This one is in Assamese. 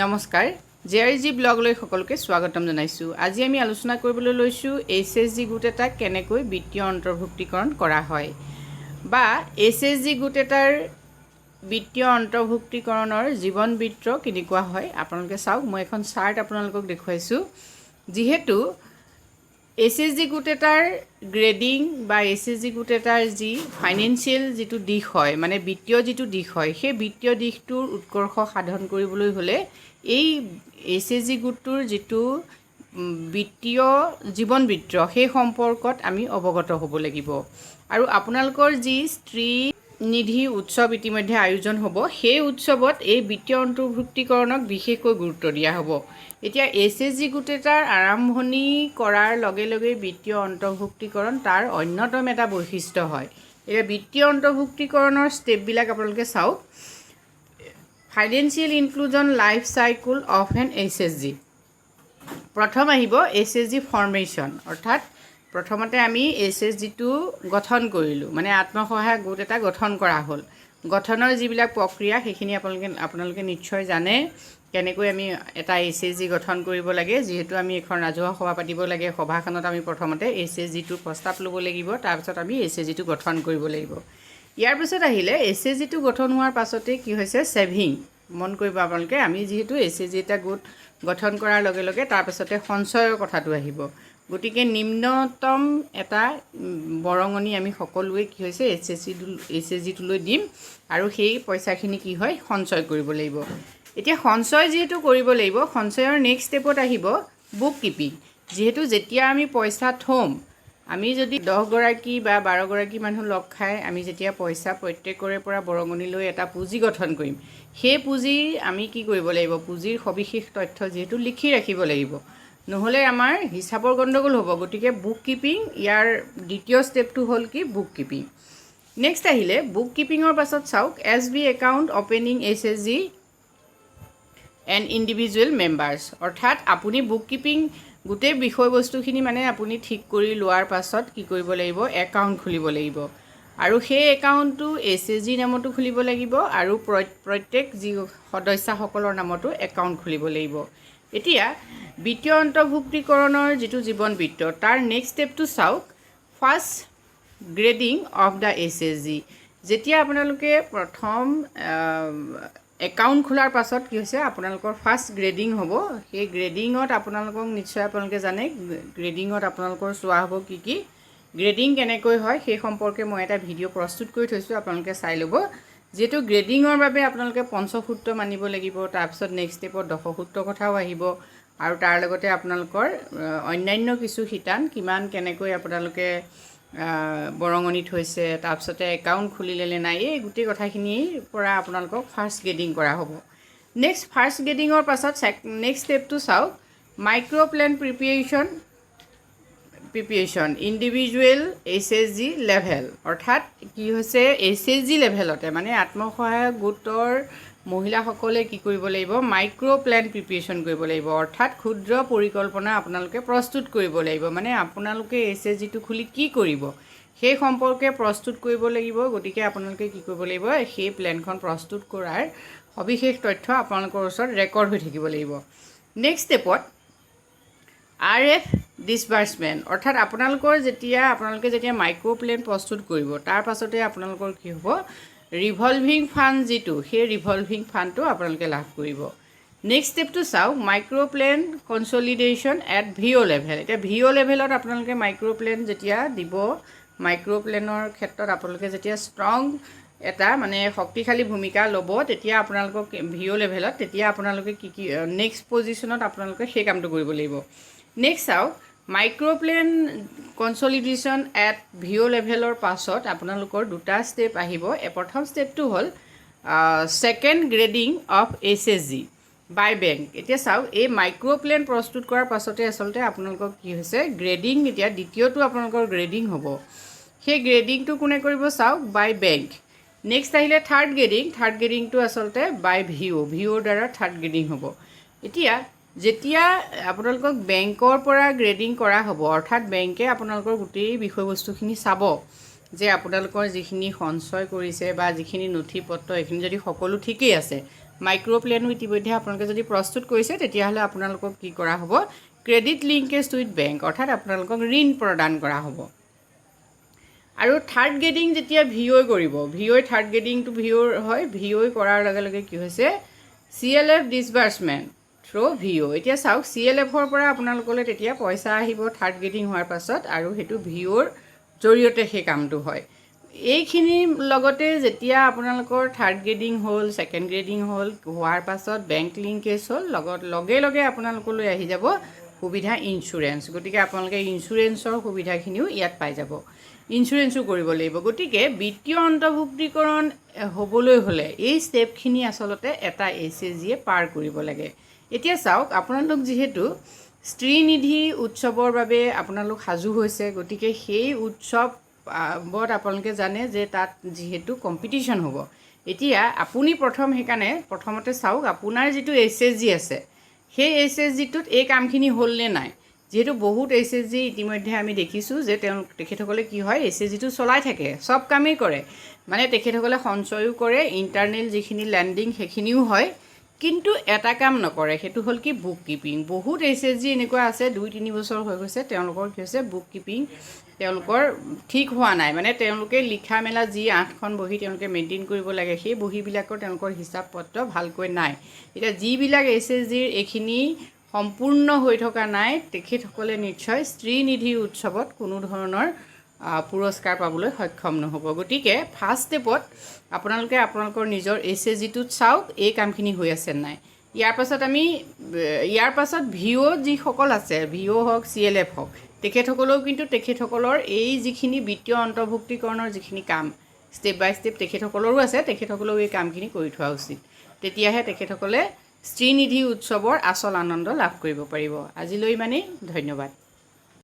নমস্কাৰ জেআৰজি ব্লগলৈ সকলোকে স্বাগতম জনাইছোঁ। আজি আমি আলোচনা কৰিবলৈ লৈছোঁ SHG গোট এটা কেনেকৈ বিত্তীয় অন্তৰ্ভুক্তিকৰণ কৰা হয় বা SHG গোট এটাৰ বিত্তীয় অন্তৰ্ভুক্তিকৰণৰ জীৱন বৃত্ত কেনেকুৱা হয়। আপোনালোকে চাওক, মই এখন চাৰ্ট আপোনালোকক দেখুৱাইছোঁ। যিহেতু SHG গোট এটাৰ গ্ৰেডিং বা SHG গোট এটাৰ যি ফাইনেন্সিয়েল যিটো দিশ হয়, মানে বিত্তীয় যিটো দিশ হয়, সেই বিত্তীয় দিশটোৰ উৎকৰ্ষ সাধন কৰিবলৈ হ'লে এই SHG গোটটোৰ যিটো বিত্তীয় জীৱন বৃত্ত সেই সম্পৰ্কত আমি অৱগত হ'ব লাগিব। আৰু আপোনালোকৰ যি স্ত্ৰী নিধি উৎসৱ ইতিমধ্যে আয়োজন হ'ব, সেই উৎসৱত এই বিত্তীয় অন্তৰ্ভুক্তিকৰণক বিশেষকৈ গুৰুত্ব দিয়া হ'ব। এতিয়া SHG গোট এটাৰ আৰম্ভণি কৰাৰ লগে লগে বিত্তীয় অন্তৰ্ভুক্তিকৰণ তাৰ অন্যতম এটা বৈশিষ্ট্য হয়। এতিয়া বিত্তীয় অন্তৰ্ভুক্তিকৰণৰ ষ্টেপবিলাক আপোনালোকে চাওক। Financial inclusion life cycle of N SHG। প্ৰথম আহিব SHG ফৰ্মেশ্যন, অৰ্থাৎ প্ৰথমতে আমি SHGটো গঠন কৰিলোঁ, মানে আত্মসহায়ক গোট এটা গঠন কৰা হ'ল। গঠনৰ যিবিলাক প্ৰক্ৰিয়া সেইখিনি আপোনালোকে নিশ্চয় জানে, কেনেকৈ আমি এটা SHG গঠন কৰিব লাগে। যিহেতু আমি এখন ৰাজহুৱা সভা পাতিব লাগে, সভাখনত আমি প্ৰথমতে SHGটোৰ প্ৰস্তাৱ ল'ব লাগিব, তাৰপিছত আমি SHGটো গঠন কৰিব লাগিব। ইয়াৰ পিছত আহিলে SHGটো গঠন হোৱাৰ পাছতে কি হৈছে, ছেভিং। মন কৰিব আপোনালোকে, আমি যিহেতু SHG এটা গোট গঠন কৰাৰ লগে লগে তাৰপাছতে সঞ্চয়ৰ কথাটো আহিব। গতিকে নিম্নতম এটা বৰঙণি আমি সকলোৱে কি হৈছে SHGটোলৈ দিম, আৰু সেই পইচাখিনি কি হয়, সঞ্চয় কৰিব লাগিব। এতিয়া সঞ্চয় যিহেতু কৰিব লাগিব, সঞ্চয়ৰ নেক্সট ষ্টেপত আহিব বুক কিপিং। যিহেতু যেতিয়া আমি পইচা থ'ম, আমি যদি 10 গৰাকী বা 12 গৰাকী মানুহ লগ খাই আমি যেতিয়া পইচা প্ৰত্যেকৰে পৰা বৰঙণি লৈ এটা পুঁজি গঠন কৰিম, সেই পুঁজি আমি কি কৰিব লাগিব, পুঁজিৰ সবিশেষ তথ্য যিহেতু লিখি ৰাখিব লাগিব, নহ'লে আমাৰ হিচাপৰ গণ্ডগোল হ'ব। গতিকে বুক কিপিং, ইয়াৰ দ্বিতীয় ষ্টেপটো হ'ল কি, বুক কিপিং। নেক্সট আহিলে বুক কিপিঙৰ পাছত চাওক SB account opening SHG and individual members. অৰ্থাৎ আপুনি বুক কিপিং গোটেই বিষয়বস্তুখিনি মানে আপুনি ঠিক কৰি লোৱাৰ পাছত কি কৰিব লাগিব, একাউণ্ট খুলিব লাগিব। আৰু সেই একাউণ্টটো SHG নামতো খুলিব লাগিব, আৰু প্ৰত্যেক যি সদস্যসকলৰ নামতো একাউণ্ট খুলিব লাগিব। এতিয়া বিত্তীয় অন্তৰ্ভুক্তিকৰণৰ যিটো জীৱন বৃত্ত, তাৰ নেক্সট ষ্টেপটো চাওক, first grading of the SHG। যেতিয়া আপোনালোকে প্ৰথম একাউণ্ট খোলাৰ পাছত কি হৈছে, আপোনালোকৰ ফাৰ্ষ্ট গ্ৰেডিং হ'ব। সেই গ্ৰেডিঙত আপোনালোকে জানে, গ্ৰেডিঙত আপোনালোকৰ চোৱা হ'ব কি কি গ্ৰেডিং কেনেকৈ হয়, সেই সম্পৰ্কে মই এটা ভিডিঅ' প্ৰস্তুত কৰি থৈছোঁ, আপোনালোকে চাই ল'ব। যিহেতু গ্ৰেডিঙৰ বাবে আপোনালোকে পঞ্চসূত্ৰ মানিব লাগিব, তাৰপিছত নেক্সট ষ্টেপত দশসূত্ৰ কথাও আহিব, আৰু তাৰ লগতে আপোনালোকৰ অন্যান্য কিছু শিতান, কিমান কেনেকৈ আপোনালোকে বৰঙণি থৈছে, তাৰপিছতে একাউণ্ট খুলিলে নে নাই, এই গোটেই কথাখিনিৰ পৰা আপোনালোকক ফাৰ্ষ্ট গ্ৰেডিং কৰা হ'ব। নেক্সট ফাৰ্ষ্ট গ্ৰেডিঙৰ পাছত নেক্সট ষ্টেপটো চাওক, micro' plan preparation individual SHG level. অৰ্থাৎ কি হৈছে, SHG লেভেলতে মানে আত্মসহায়ক গোটৰ মহিলাসকলে কি কৰিব লাগিব, মাইক্ৰ' প্লেন প্ৰিপেৰেশ্যন কৰিব লাগিব। অৰ্থাৎ ক্ষুদ্ৰ পৰিকল্পনা আপোনালোকে প্ৰস্তুত কৰিব লাগিব, মানে আপোনালোকে SHGটো খুলি কি কৰিব সেই সম্পৰ্কে প্ৰস্তুত কৰিব লাগিব। গতিকে আপোনালোকে কি কৰিব লাগিব, সেই প্লেনখন প্ৰস্তুত কৰাৰ সবিশেষ তথ্য আপোনালোকৰ ওচৰত ৰেকৰ্ড হৈ থাকিব লাগিব। নেক্সট ষ্টেপত RF ডিছবাৰ্চমেণ্ট, অৰ্থাৎ আপোনালোকে যেতিয়া মাইক্ৰ' প্লেন প্ৰস্তুত কৰিব, তাৰ পাছতে আপোনালোকৰ কি হ'ব, ৰিভলভিং ফাণ্ড যিটো, সেই ৰিভলভিং ফাণ্ডটো আপোনালোকে লাভ কৰিব। নেক্সট ষ্টেপটো চাওক, micro' plan consolidation at VO level. এতিয়া VO লেভেলত আপোনালোকে মাইক্ৰ' প্লেন যেতিয়া দিব, মাইক্ৰ' প্লেনৰ ক্ষেত্ৰত আপোনালোকে যেতিয়া ষ্ট্ৰং এটা মানে শক্তিশালী ভূমিকা ল'ব, তেতিয়া আপোনালোকক VO লেভেলত, তেতিয়া আপোনালোকে কি নেক্সট পজিশ্যনত আপোনালোকে সেই কামটো কৰিব লাগিব। নেক্সট চাওক, micro' plan consolidation at VO লেভেলৰ পাছত আপোনালোকৰ দুটা ষ্টেপ আহিব। প্ৰথম ষ্টেপটো হ'ল second grading of SHG by bank. এতিয়া চাওক, এই মাইক্ৰ' প্লেন প্ৰস্তুত কৰাৰ পাছতে আচলতে আপোনালোকৰ কি হৈছে, গ্ৰেডিং, এতিয়া দ্বিতীয়টো আপোনালোকৰ গ্ৰেডিং হ'ব। সেই গ্ৰেডিংটো কোনে কৰিব চাওক, বাই বেংক। নেক্সট আহিলে থাৰ্ড গ্ৰেডিংটো আচলতে বাই VOৰ দ্বাৰা থাৰ্ড গ্ৰেডিং হ'ব। এতিয়া যেতিয়া আপোনালোকক বেংকৰ পৰা গ্ৰেডিং কৰা হ'ব, অৰ্থাৎ বেংকে আপোনালোকৰ গোটেই বিষয়বস্তুখিনি চাব যে আপোনালোকৰ যিখিনি সঞ্চয় কৰিছে বা যিখিনি নথি পত্ৰ, এইখিনি যদি সকলো ঠিকেই আছে, মাইক্ৰ' প্লেনো ইতিমধ্যে আপোনালোকে যদি প্ৰস্তুত কৰিছে তেতিয়াহ'লে আপোনালোকক কি কৰা হ'ব ক্ৰেডিট লিংকেজ উইথ বেংক অৰ্থাৎ আপোনালোকক ঋণ প্ৰদান কৰা হ'ব আৰু থাৰ্ড গ্ৰেডিং যেতিয়া ভিঅ' কৰিব ভিঅ' থাৰ্ড গ্ৰেডিংটো ভিঅ'ৰ হয় ভিঅ' কৰাৰ লগে লগে কি হৈছে CLF ডিছবাৰ্চমেণ্ট থ্ৰু ভিঅ' এতিয়া চাওক CLFৰ পৰা আপোনালোকলৈ তেতিয়া পইচা আহিব থাৰ্ড গ্ৰেডিং হোৱাৰ পাছত আৰু সেইটো ভিঅ'ৰ জৰিয়তে সেই কামটো হয় এইখিনিৰ লগতে যেতিয়া আপোনালোকৰ থাৰ্ড গ্ৰেডিং হ'ল ছেকেণ্ড গ্ৰেডিং হ'ল হোৱাৰ পাছত বেংক লিংকেজ হ'ল লগে লগে আপোনালোকলৈ আহি যাব সুবিধা ইঞ্চুৰেঞ্চ গতিকে আপোনালোকে ইঞ্চুৰেঞ্চৰ সুবিধাখিনিও ইয়াত পাই যাব ইঞ্চুৰেঞ্চো কৰিব লাগিব গতিকে বিত্তীয় অন্তৰ্ভুক্তিকৰণ হ'বলৈ হ'লে এই ষ্টেপখিনি আচলতে এটা SHGয়ে পাৰ কৰিব লাগে এতিয়া চাওক আপোনালোক যিহেতু স্ত্ৰী নিধি উৎসৱৰ বাবে আপোনালোক সাজু হৈছে গতিকে সেই উৎসৱত আপোনালোকে জানে যে তাত যিহেতু কম্পিটিশ্যন হ'ব এতিয়া আপুনি সেইকাৰণে প্ৰথমতে চাওক আপোনাৰ যিটো SHG আছে সেই SHGটোত এই কামখিনি হ'লনে নাই যেহেতু বহুত SHG ইতিমধ্যে আমি দেখিছোঁ যে তেখেতসকলে কি হয় SHGটো চলাই থাকে সব কামেই কৰে মানে তেখেতসকলে সঞ্চয়ো কৰে ইণ্টাৰনেল যিখিনি লেণ্ডিং সেইখিনিও হয় কিন্তু এটা কাম নকৰে সেইটো হ'ল কি বুক কিপিং বহুত SHG এনেকুৱা আছে 2-3 বছৰ হৈ গৈছে তেওঁলোকৰ কি হৈছে বুক কিপিং তেওঁলোকৰ ঠিক হোৱা নাই মানে তেওঁলোকে লিখা মেলা যি 8খন বহি তেওঁলোকে মেইনটেইন কৰিব লাগে সেই বহিবিলাকৰ তেওঁলোকৰ হিচাপ পত্ৰ ভালকৈ নাই এতিয়া যিবিলাক SHGৰ এইখিনি সম্পূৰ্ণ হৈ থকা নাই তেখেতসকলে নিশ্চয় স্ত্ৰী নিধি উৎসৱত কোনো ধৰণৰ পুৰস্কাৰ পাবলৈ সক্ষম নহ'ব গতিকে ফাৰ্ষ্ট ষ্টেপত আপোনালোকে আপোনালোকৰ নিজৰ SHGটোত চাওক এই কামখিনি হৈ আছে নাই ইয়াৰ পাছত ভিঅ' যিসকল আছে ভিঅ' হওক CLF হওক তেখেতসকলেও কিন্তু তেখেতসকলৰ এই যিখিনি বিত্তীয় অন্তৰ্ভুক্তিকৰণৰ যিখিনি কাম ষ্টেপ বাই ষ্টেপ তেখেতসকলৰো আছে তেখেতসকলেও এই কামখিনি কৰি থোৱা উচিত তেতিয়াহে তেখেতসকলে স্ত্ৰী নিধি উৎসৱৰ আচল আনন্দ লাভ কৰিব পাৰিব আজিলৈ ইমানেই ধন্যবাদ